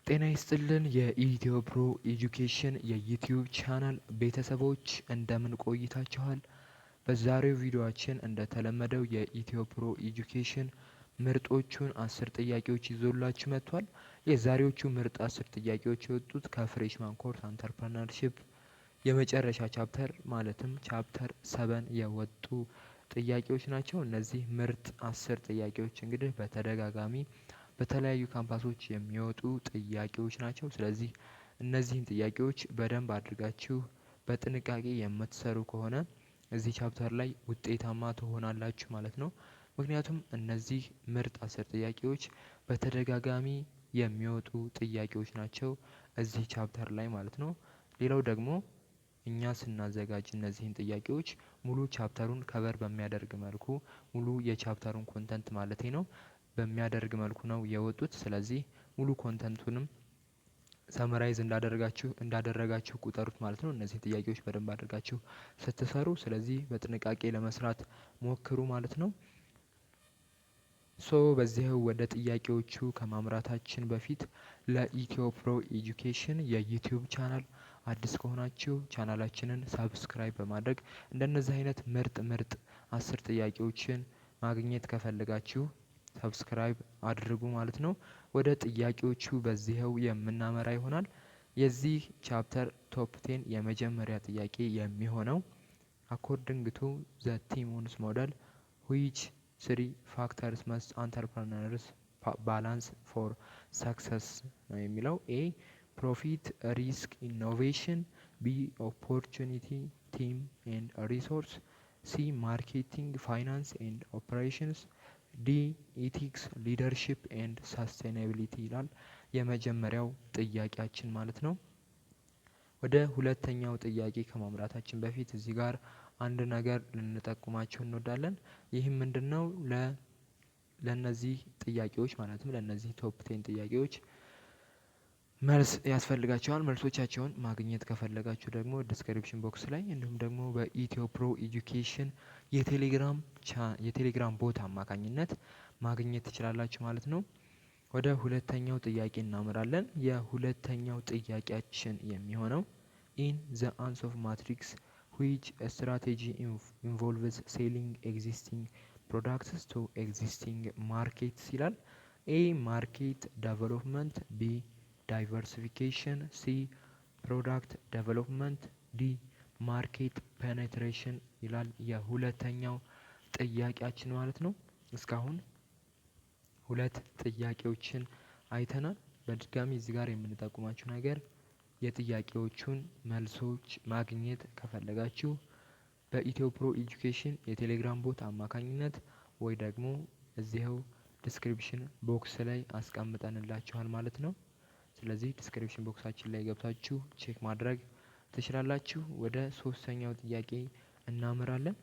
ጤና ይስጥልን የኢትዮ ፕሮ ኤጁኬሽን የዩቲዩብ ቻናል ቤተሰቦች እንደምን ቆይታችኋል? በዛሬው ቪዲዮአችን እንደተለመደው የኢትዮ ፕሮ ኤጁኬሽን ምርጦቹን 10 ጥያቄዎች ይዞላችሁ መጥቷል። የዛሬዎቹ ምርጥ 10 ጥያቄዎች የወጡት ከፍሬሽማን ኮርስ አንተርፕረነርሺፕ የመጨረሻ ቻፕተር ማለትም ቻፕተር 7 የወጡ ጥያቄዎች ናቸው። እነዚህ ምርጥ 10 ጥያቄዎች እንግዲህ በተደጋጋሚ በተለያዩ ካምፓሶች የሚወጡ ጥያቄዎች ናቸው። ስለዚህ እነዚህን ጥያቄዎች በደንብ አድርጋችሁ በጥንቃቄ የምትሰሩ ከሆነ እዚህ ቻፕተር ላይ ውጤታማ ትሆናላችሁ ማለት ነው። ምክንያቱም እነዚህ ምርጥ 10 ጥያቄዎች በተደጋጋሚ የሚወጡ ጥያቄዎች ናቸው እዚህ ቻፕተር ላይ ማለት ነው። ሌላው ደግሞ እኛ ስናዘጋጅ እነዚህን ጥያቄዎች ሙሉ ቻፕተሩን ከቨር በሚያደርግ መልኩ ሙሉ የቻፕተሩን ኮንተንት ማለቴ ነው በሚያደርግ መልኩ ነው የወጡት። ስለዚህ ሙሉ ኮንተንቱንም ሰመራይዝ እንዳደረጋችሁ ቁጠሩት ማለት ነው። እነዚህ ጥያቄዎች በደንብ አድርጋችሁ ስትሰሩ ስለዚህ በጥንቃቄ ለመስራት ሞክሩ ማለት ነው። በዚህ ወደ ጥያቄዎቹ ከማምራታችን በፊት ለኢትዮ ፕሮ ኤጁኬሽን የዩቲዩብ ቻናል አዲስ ከሆናችሁ ቻናላችንን ሳብስክራይብ በማድረግ እንደነዚህ አይነት ምርጥ 10 ጥያቄዎችን ማግኘት ከፈለጋችሁ ሰብስክራይብ አድርጉ ማለት ነው። ወደ ጥያቄዎቹ በዚህው የምናመራ ይሆናል። የዚህ ቻፕተር ቶፕ 10 የመጀመሪያ ጥያቄ የሚሆነው አኮርዲንግ ቱ ዘ ቲሞንስ ሞዴል ዊች 3 ፋክተርስ መስት አንተርፕረነርስ ባላንስ ፎር ሰክሰስ ነው የሚለው። ኤ ፕሮፊት፣ ሪስክ፣ ኢኖቬሽን፣ ቢ ኦፖርቹኒቲ፣ ቲም ኤንድ ሪሶርስ፣ ሲ ማርኬቲንግ፣ ፋይናንስ ኤንድ ኦፕሬሽንስ፣ ዲ ኢቲክስ፣ ሊደርሺፕ ኤንድ ሳስቴናቢሊቲ ይላል የመጀመሪያው ጥያቄያችን ማለት ነው። ወደ ሁለተኛው ጥያቄ ከማምራታችን በፊት እዚህ ጋር አንድ ነገር ልንጠቁማችሁ እንወዳለን። ይህም ምንድነው? ለነዚህ ጥያቄዎች ማለትም ለነዚህ ቶፕ 10 ጥያቄዎች መልስ ያስፈልጋቸዋል። መልሶቻቸውን ማግኘት ከፈለጋችሁ ደግሞ ዲስክሪፕሽን ቦክስ ላይ እንዲሁም ደግሞ በኢትዮ ፕሮ ኤጁኬሽን የቴሌግራም ቦት አማካኝነት ማግኘት ትችላላችሁ ማለት ነው። ወደ ሁለተኛው ጥያቄ እናምራለን። የሁለተኛው ጥያቄያችን የሚሆነው ኢን ዘ አንስ ኦፍ ማትሪክስ ዊች ስትራቴጂ ኢንቮልቭስ ሴሊንግ ኤግዚስቲንግ ፕሮዳክትስ ቱ ኤግዚስቲንግ ማርኬትስ ይላል። ኤ ማርኬት ዴቨሎፕመንት፣ ቢ ዳይቨርሲፊኬሽን፣ ሲ ፕሮዳክት ዴቨሎፕመንት፣ ዲ ማርኬት ፔኔትሬሽን ይላል የሁለተኛው ጥያቄያችን ማለት ነው። እስካሁን ሁለት ጥያቄዎችን አይተናል። በድጋሚ እዚህ ጋር የምንጠቁማችሁ ነገር የጥያቄዎቹን መልሶች ማግኘት ከፈለጋችሁ በኢትዮ ፕሮ ኤጁኬሽን የቴሌግራም ቦት አማካኝነት ወይ ደግሞ እዚህው ዲስክሪፕሽን ቦክስ ላይ አስቀምጠንላችኋል ማለት ነው። ስለዚህ ዲስክሪፕሽን ቦክሳችን ላይ ገብታችሁ ቼክ ማድረግ ትችላላችሁ። ወደ ሶስተኛው ጥያቄ እናመራለን።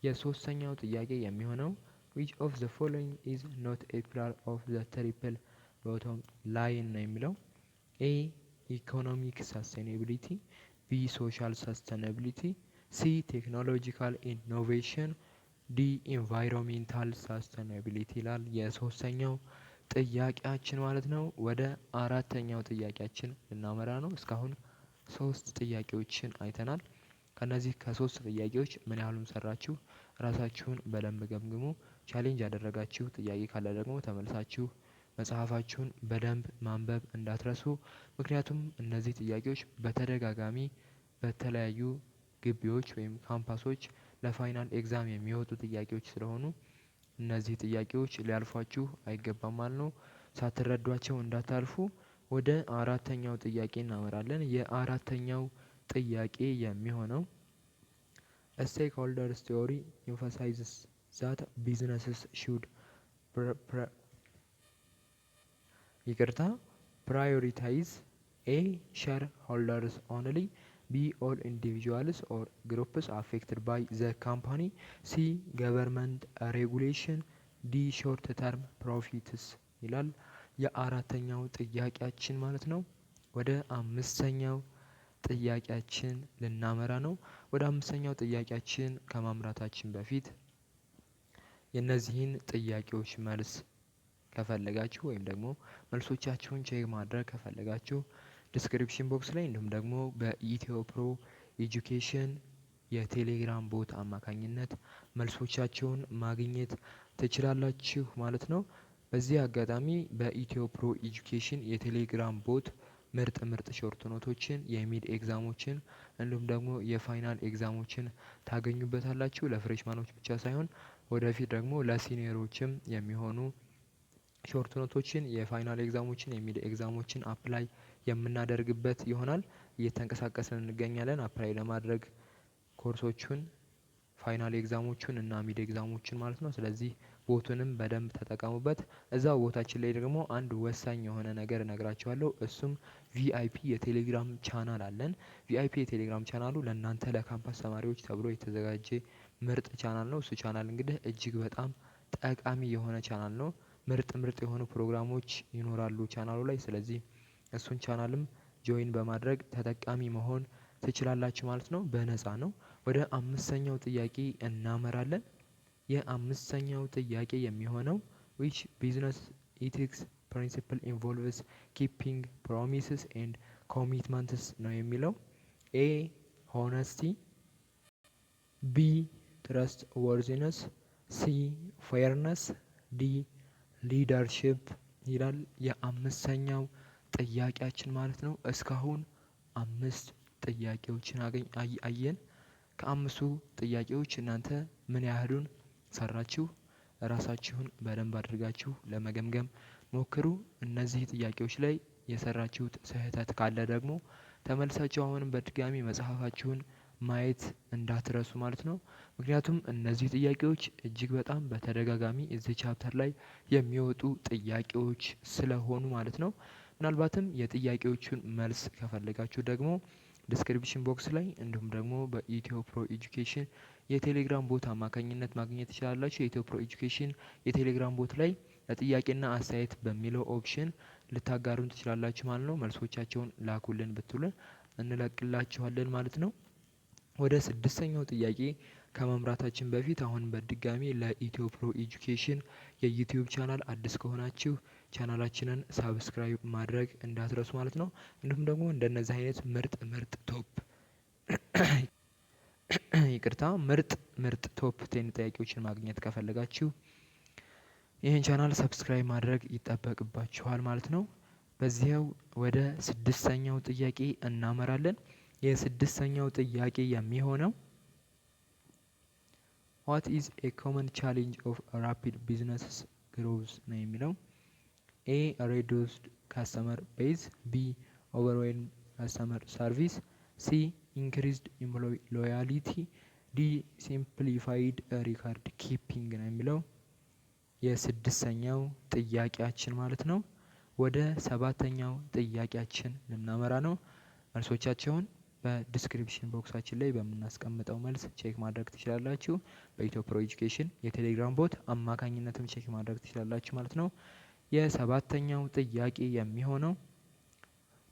የሶስተኛው ጥያቄ የሚሆነው which of the following is not a pillar of the triple bottom line ነው የሚለው። ኤ ኢኮኖሚክ ሳስቴናቢሊቲ፣ ቢ ሶሻል ሳስቴናቢሊቲ፣ ሲ ቴክኖሎጂካል ኢኖቬሽን፣ ዲ ኢንቫይሮንሜንታል ሳስቴናቢሊቲ ይላል የሶስተኛው ጥያቄያችን ማለት ነው። ወደ አራተኛው ጥያቄያችን ልናመራ ነው። እስካሁን 3 ጥያቄዎችን አይተናል። ከነዚህ ከ3 ጥያቄዎች ምን ያህሉን ሰራችሁ? ራሳችሁን በደንብ ገምግሙ። ቻሌንጅ ያደረጋችሁ ጥያቄ ካለ ደግሞ ተመልሳችሁ መጽሐፋችሁን በደንብ ማንበብ እንዳትረሱ። ምክንያቱም እነዚህ ጥያቄዎች በተደጋጋሚ በተለያዩ ግቢዎች ወይም ካምፓሶች ለፋይናል ኤግዛም የሚወጡ ጥያቄዎች ስለሆኑ እነዚህ ጥያቄዎች ሊያልፏችሁ አይገባም ማለት ነው። ሳትረዷቸው እንዳታልፉ። ወደ አራተኛው ጥያቄ እናመራለን። የአራተኛው ጥያቄ የሚሆነው ስቴክሆልደርስ ቲዮሪ ኤምፋሳይዝስ ዛት ቢዝነስስ ሹድ ፕራዮሪታይዝ ኤ ሼር ሆልደርስ ኦንሊ፣ ቢ ኦል ኢንዲቪጁዋልስ ኦር ግሩፕስ አፌክትድ ባይ ዘ ካምፓኒ፣ ሲ ገቨርንመንት ሬጉሌሽን፣ ዲ ሾርት ተርም ፕሮፊትስ ይላል የአራተኛው ጥያቄያችን ማለት ነው። ወደ አምስተኛው ጥያቄያችን ልናመራ ነው። ወደ አምስተኛው ጥያቄያችን ከማምራታችን በፊት የእነዚህን ጥያቄዎች መልስ ከፈለጋችሁ ወይም ደግሞ መልሶቻችሁን ቼክ ማድረግ ከፈለጋችሁ ዲስክሪፕሽን ቦክስ ላይ እንዲሁም ደግሞ በኢትዮ ፕሮ ኤጁኬሽን የቴሌግራም ቦት አማካኝነት መልሶቻቸውን ማግኘት ትችላላችሁ ማለት ነው። በዚህ አጋጣሚ በኢትዮ ፕሮ ኤጁኬሽን የቴሌግራም ቦት ምርጥ ሾርት ኖቶችን የሚድ ኤግዛሞችን እንዲሁም ደግሞ የፋይናል ኤግዛሞችን ታገኙበታላችሁ። ለፍሬሽማኖች ብቻ ሳይሆን ወደፊት ደግሞ ለሲኒየሮችም የሚሆኑ ሾርት ኖቶችን የፋይናል ኤግዛሞችን የሚድ ኤግዛሞችን አፕላይ የምናደርግበት ይሆናል። እየተንቀሳቀስን እንገኛለን አፕላይ ለማድረግ ኮርሶቹን ፋይናል ኤግዛሞቹን እና ሚድ ኤግዛሞችን ማለት ነው። ስለዚህ ቦቱንም በደንብ ተጠቀሙበት። እዛው ቦታችን ላይ ደግሞ አንድ ወሳኝ የሆነ ነገር እነግራችኋለሁ። እሱም ቪአይፒ የቴሌግራም ቻናል አለን። ቪአይፒ የቴሌግራም ቻናሉ ለእናንተ ለካምፓስ ተማሪዎች ተብሎ የተዘጋጀ ምርጥ ቻናል ነው። እሱ ቻናል እንግዲህ እጅግ በጣም ጠቃሚ የሆነ ቻናል ነው። ምርጥ የሆኑ ፕሮግራሞች ይኖራሉ ቻናሉ ላይ። ስለዚህ እሱን ቻናልም ጆይን በማድረግ ተጠቃሚ መሆን ትችላላችሁ ማለት ነው። በነፃ ነው። ወደ አምስተኛው ጥያቄ እናመራለን። የአምስተኛው ጥያቄ የሚሆነው which business ethics principle involves keeping promises and commitments ነው የሚለው። ኤ honesty፣ ቢ trustworthiness፣ ሲ fairness፣ ዲ leadership ይላል የአምስተኛው ጥያቄያችን ማለት ነው። እስካሁን 5 ጥያቄዎችን አየን። ከአምስቱ ጥያቄዎች እናንተ ምን ያህሉን ሰራችሁ? ራሳችሁን በደንብ አድርጋችሁ ለመገምገም ሞክሩ። እነዚህ ጥያቄዎች ላይ የሰራችሁት ስህተት ካለ ደግሞ ተመልሳችሁ አሁንም በድጋሚ መጽሐፋችሁን ማየት እንዳትረሱ ማለት ነው። ምክንያቱም እነዚህ ጥያቄዎች እጅግ በጣም በተደጋጋሚ እዚህ ቻፕተር ላይ የሚወጡ ጥያቄዎች ስለሆኑ ማለት ነው። ምናልባትም የጥያቄዎቹን መልስ ከፈለጋችሁ ደግሞ ዲስክሪፕሽን ቦክስ ላይ እንዲሁም ደግሞ በኢትዮ ፕሮ ኤጁኬሽን የቴሌግራም ቦት አማካኝነት ማግኘት ትችላላችሁ። የኢትዮ ፕሮ ኤጁኬሽን የቴሌግራም ቦት ላይ ለጥያቄና አስተያየት በሚለው ኦፕሽን ልታጋሩን ትችላላችሁ ማለት ነው። መልሶቻቸውን ላኩልን ብትሉን እንለቅላችኋለን ማለት ነው። ወደ 6ኛው ጥያቄ ከመምራታችን በፊት አሁን በድጋሚ ለኢትዮ ፕሮ ኤጁኬሽን የዩቲዩብ ቻናል አዲስ ከሆናችሁ ቻናላችንን ሳብስክራይብ ማድረግ እንዳትረሱ ማለት ነው። እንዲሁም ደግሞ እንደነዚህ አይነት ምርጥ ቶፕ ምርጥ ቶፕ 10 ጥያቄዎችን ማግኘት ከፈለጋችሁ ይህን ቻናል ሰብስክራይብ ማድረግ ይጠበቅባችኋል ማለት ነው። በዚያው ወደ 6ኛው ጥያቄ እናመራለን። የ6ኛው ጥያቄ የሚሆነው what is a common challenge of rapid business growth ነው የሚለው። ኤ reduced customer base፣ ቢ overwhelmed customer service፣ ሲ increased employee loyalty፣ ዲ simplified record keeping ነው የሚለው የ6ኛው ጥያቄያችን ማለት ነው። ወደ 7ኛው ጥያቄያችን ልናመራ ነው። መልሶቻቸውን በዲስክሪፕሽን ቦክሳችን ላይ በምናስቀምጠው መልስ ቼክ ማድረግ ትችላላችሁ። በኢትዮ ፕሮ ኤጁኬሽን የቴሌግራም ቦት አማካኝነትም ቼክ ማድረግ ትችላላችሁ ማለት ነው። የ7ኛው ጥያቄ የሚሆነው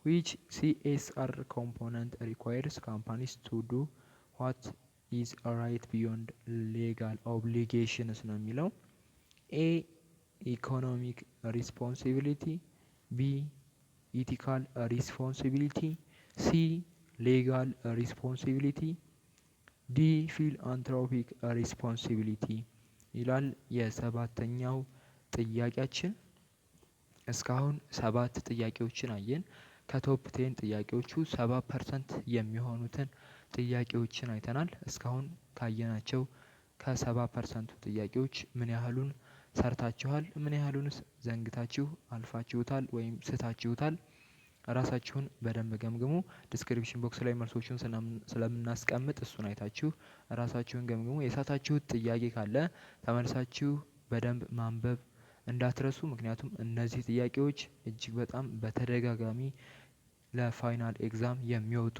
which CSR component requires companies to do what is right beyond legal obligations ነው የሚለው። ኤ ኢኮኖሚክ ሪስፖንሲቢሊቲ፣ ቢ ኢቲካል ሪስፖንሲቢሊቲ፣ ሲ ሌጋል ሪስፖንሲቢሊቲ፣ ዲ ፊልአንትሮፒክ ሪስፖንሲቢሊቲ ይላል የ7ኛው ጥያቄያችን። እስካሁን 7 ጥያቄዎችን አየን። ከቶፕ 10 ጥያቄዎቹ 70% የሚሆኑትን ጥያቄዎችን አይተናል። እስካሁን ካየናቸው ከ70%ቱ ጥያቄዎች ምን ያህሉን ሰርታችኋል? ምን ያህሉንስ ዘንግታችሁ አልፋችሁታል ወይም ስታችሁታል? ራሳችሁን በደንብ ገምግሙ። ዲስክሪፕሽን ቦክስ ላይ መልሶቹን ስለምናስቀምጥ እሱን አይታችሁ ራሳችሁን ገምግሙ። የሳታችሁት ጥያቄ ካለ ተመልሳችሁ በደንብ ማንበብ እንዳትረሱ። ምክንያቱም እነዚህ ጥያቄዎች እጅግ በጣም በተደጋጋሚ ለፋይናል ኤግዛም የሚወጡ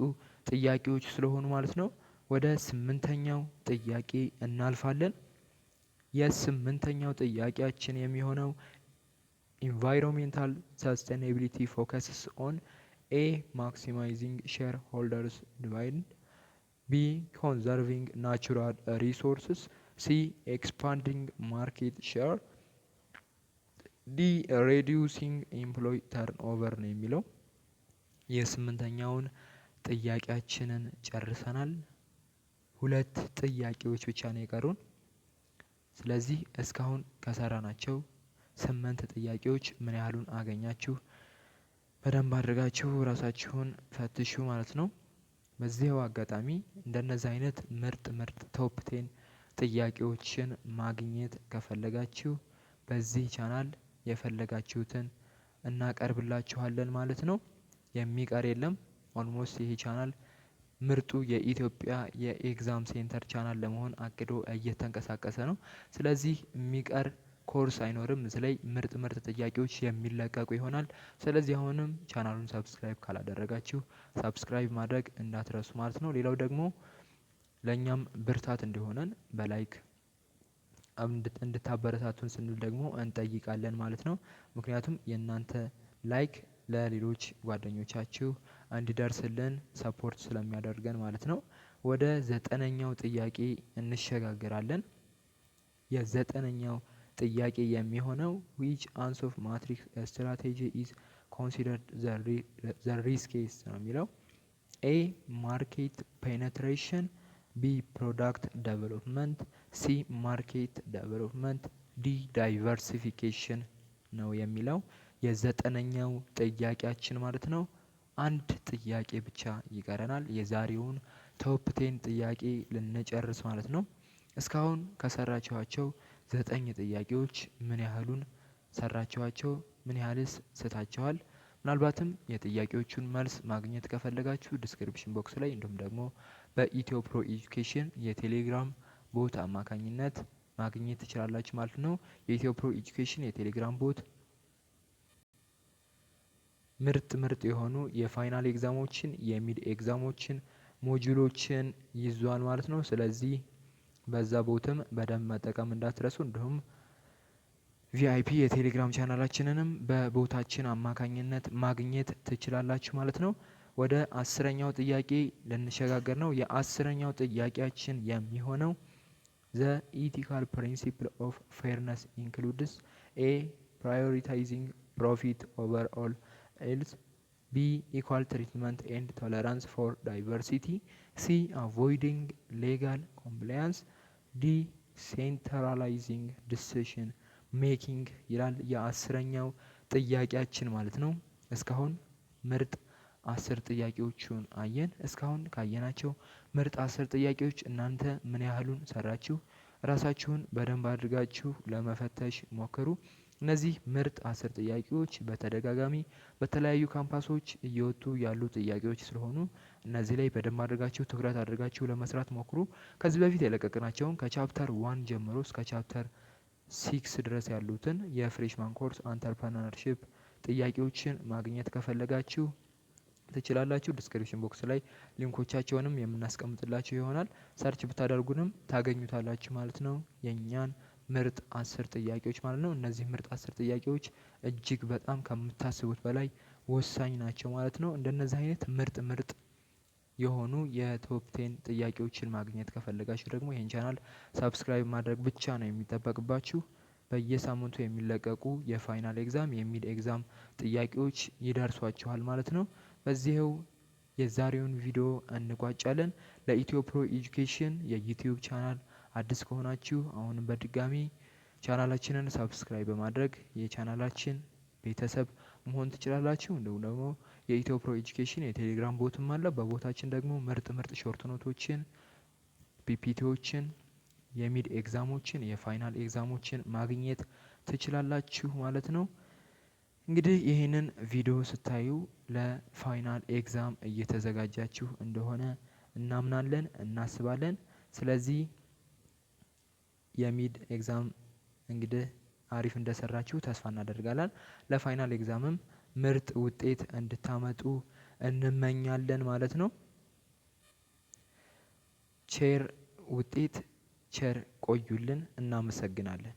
ጥያቄዎች ስለሆኑ ማለት ነው። ወደ 8ኛው ጥያቄ እናልፋለን። የ8ኛው ጥያቄያችን የሚሆነው ኢንቫይሮንሜንታል ሰስቴናቢሊቲ ፎከስስ ኦን ኤ ማክሲማይዚንግ ሼር ሆልደርስ ዲቫይደንድ፣ ቢ ኮንዘርቪንግ ናቹራል ሪሶርስስ፣ ሲ ኤክስፓንዲንግ ማርኬት ሼር፣ ዲ ሬዲዩሲንግ ኤምፕሎይ ተርንኦቨር ነው የሚለው። የስምንተኛውን ጥያቄያችንን ጨርሰናል። 2 ጥያቄዎች ብቻ ነው የቀሩን። ስለዚህ እስካሁን ከሰራናቸው 8 ጥያቄዎች ምን ያህሉን አገኛችሁ? በደንብ አድርጋችሁ ራሳችሁን ፈትሹ ማለት ነው። በዚህው አጋጣሚ እንደነዚህ አይነት ምርጥ ቶፕ 10 ጥያቄዎችን ማግኘት ከፈለጋችሁ በዚህ ቻናል የፈለጋችሁትን እናቀርብላችኋለን ማለት ነው። የሚቀር የለም። ኦልሞስት ይሄ ቻናል ምርጡ የኢትዮጵያ የኤግዛም ሴንተር ቻናል ለመሆን አቅዶ እየተንቀሳቀሰ ነው። ስለዚህ የሚቀር ኮርስ አይኖርም። እዚህ ላይ ምርጥ ጥያቄዎች የሚለቀቁ ይሆናል። ስለዚህ አሁንም ቻናሉን ሰብስክራይብ ካላደረጋችሁ ሰብስክራይብ ማድረግ እንዳትረሱ ማለት ነው። ሌላው ደግሞ ለእኛም ብርታት እንዲሆነን በላይክ እንድታበረታቱን ስንል ደግሞ እንጠይቃለን ማለት ነው። ምክንያቱም የእናንተ ላይክ ለሌሎች ጓደኞቻችሁ እንዲደርስልን ሰፖርት ስለሚያደርገን ማለት ነው። ወደ 9ኛው ጥያቄ እንሸጋግራለን። የ9ኛው ጥያቄ የሚሆነው which answer of matrix strategy is considered the riskiest ነው የሚለው። ኤ ማርኬት ፔኔትሬሽን፣ ቢ ፕሮዳክት ዴቨሎፕመንት፣ ሲ ማርኬት ዴቨሎፕመንት፣ ዲ ዳይቨርሲፊኬሽን ነው የሚለው። የ9ኛው ጥያቄያችን ማለት ነው። አንድ ጥያቄ ብቻ ይቀረናል። የዛሬውን ቶፕ 10 ጥያቄ ልንጨርስ ማለት ነው። እስካሁን ከሰራችኋቸው 9 ጥያቄዎች ምን ያህሉን ሰራችኋቸው? ምን ያህልስ ስታችኋል? ምናልባትም የጥያቄዎቹን መልስ ማግኘት ከፈለጋችሁ ዲስክሪፕሽን ቦክስ ላይ እንዲሁም ደግሞ በኢትዮ ፕሮ ኤጁኬሽን የቴሌግራም ቦት አማካኝነት ማግኘት ትችላላችሁ ማለት ነው። የኢትዮ ፕሮ ኤጁኬሽን የቴሌግራም ቦት ምርጥ የሆኑ የፋይናል ኤግዛሞችን የሚድ ኤግዛሞችን ሞጁሎችን ይዟል ማለት ነው። ስለዚህ በዛ ቦትም በደንብ መጠቀም እንዳትረሱ። እንዲሁም ቪአይፒ የቴሌግራም ቻናላችንንም በቦታችን አማካኝነት ማግኘት ትችላላችሁ ማለት ነው። ወደ 10ኛው ጥያቄ ልንሸጋገር ነው። የ10ኛው ጥያቄያችን የሚሆነው ዘ ኢቲካል ፕሪንሲፕል ኦፍ ፌርነስ ኢንክሉድስ ኤ ፕራዮሪታይዚንግ ፕሮፊት ኦቨር ኦል ኤልስ፣ ቢ ኢኳል ትሪትመንት ኤንድ ቶለራንስ ፎር ዳይቨርሲቲ፣ ሲ አቮይዲንግ ሌጋል ኮምፕላያንስ፣ ዲ ሴንትራላይዚንግ ዲሲሽን ሜኪንግ ይላል። የ10ኛው ጥያቄያችን ማለት ነው። እስካሁን ምርጥ 10 ጥያቄዎቹን አየን። እስካሁን ካየናቸው ምርጥ 10 ጥያቄዎች እናንተ ምን ያህሉን ሰራችሁ? ራሳችሁን በደንብ አድርጋችሁ ለመፈተሽ ሞክሩ። እነዚህ ምርጥ 10 ጥያቄዎች በተደጋጋሚ በተለያዩ ካምፓሶች እየወጡ ያሉ ጥያቄዎች ስለሆኑ እነዚህ ላይ በደንብ አድርጋችሁ ትኩረት አድርጋችሁ ለመስራት ሞክሩ። ከዚህ በፊት የለቀቅናቸውን ከቻፕተር 1 ጀምሮ እስከ ቻፕተር 6 ድረስ ያሉትን የፍሬሽማን ኮርስ አንተርፕረነርሺፕ ጥያቄዎችን ማግኘት ከፈለጋችሁ ትችላላችሁ። ዲስክሪፕሽን ቦክስ ላይ ሊንኮቻቸውንም የምናስቀምጥላችሁ ይሆናል። ሰርች ብታደርጉንም ታገኙታላችሁ ማለት ነው። የኛን ምርጥ 10 ጥያቄዎች ማለት ነው። እነዚህ ምርጥ 10 ጥያቄዎች እጅግ በጣም ከምታስቡት በላይ ወሳኝ ናቸው ማለት ነው። እንደነዚህ አይነት ምርጥ የሆኑ የቶፕ 10 ጥያቄዎችን ማግኘት ከፈለጋችሁ ደግሞ ይህን ቻናል ሰብስክራይብ ማድረግ ብቻ ነው የሚጠበቅባችሁ። በየሳምንቱ የሚለቀቁ የፋይናል ኤግዛም የሚድ ኤግዛም ጥያቄዎች ይደርሷችኋል ማለት ነው። በዚህው የዛሬውን ቪዲዮ እንቋጫለን። ለኢትዮ ፕሮ ኤጁኬሽን የዩቲዩብ ቻናል አዲስ ከሆናችሁ አሁንም በድጋሚ ቻናላችንን ሰብስክራይብ በማድረግ የቻናላችን ቤተሰብ መሆን ትችላላችሁ። እንዲሁም ደግሞ የኢትዮ ፕሮ ኤጁኬሽን የቴሌግራም ቦትም አለ። በቦታችን ደግሞ ምርጥ ሾርት ኖቶችን፣ ፒፒቲዎችን፣ የሚድ ኤግዛሞችን፣ የፋይናል ኤግዛሞችን ማግኘት ትችላላችሁ ማለት ነው። እንግዲህ ይህንን ቪዲዮ ስታዩ ለፋይናል ኤግዛም እየተዘጋጃችሁ እንደሆነ እናምናለን፣ እናስባለን። ስለዚህ የሚድ ኤግዛም እንግዲህ አሪፍ እንደሰራችሁ ተስፋ እናደርጋለን። ለፋይናል ኤግዛምም ምርጥ ውጤት እንድታመጡ እንመኛለን ማለት ነው። ቸር ውጤት ቸር ቆዩልን። እናመሰግናለን።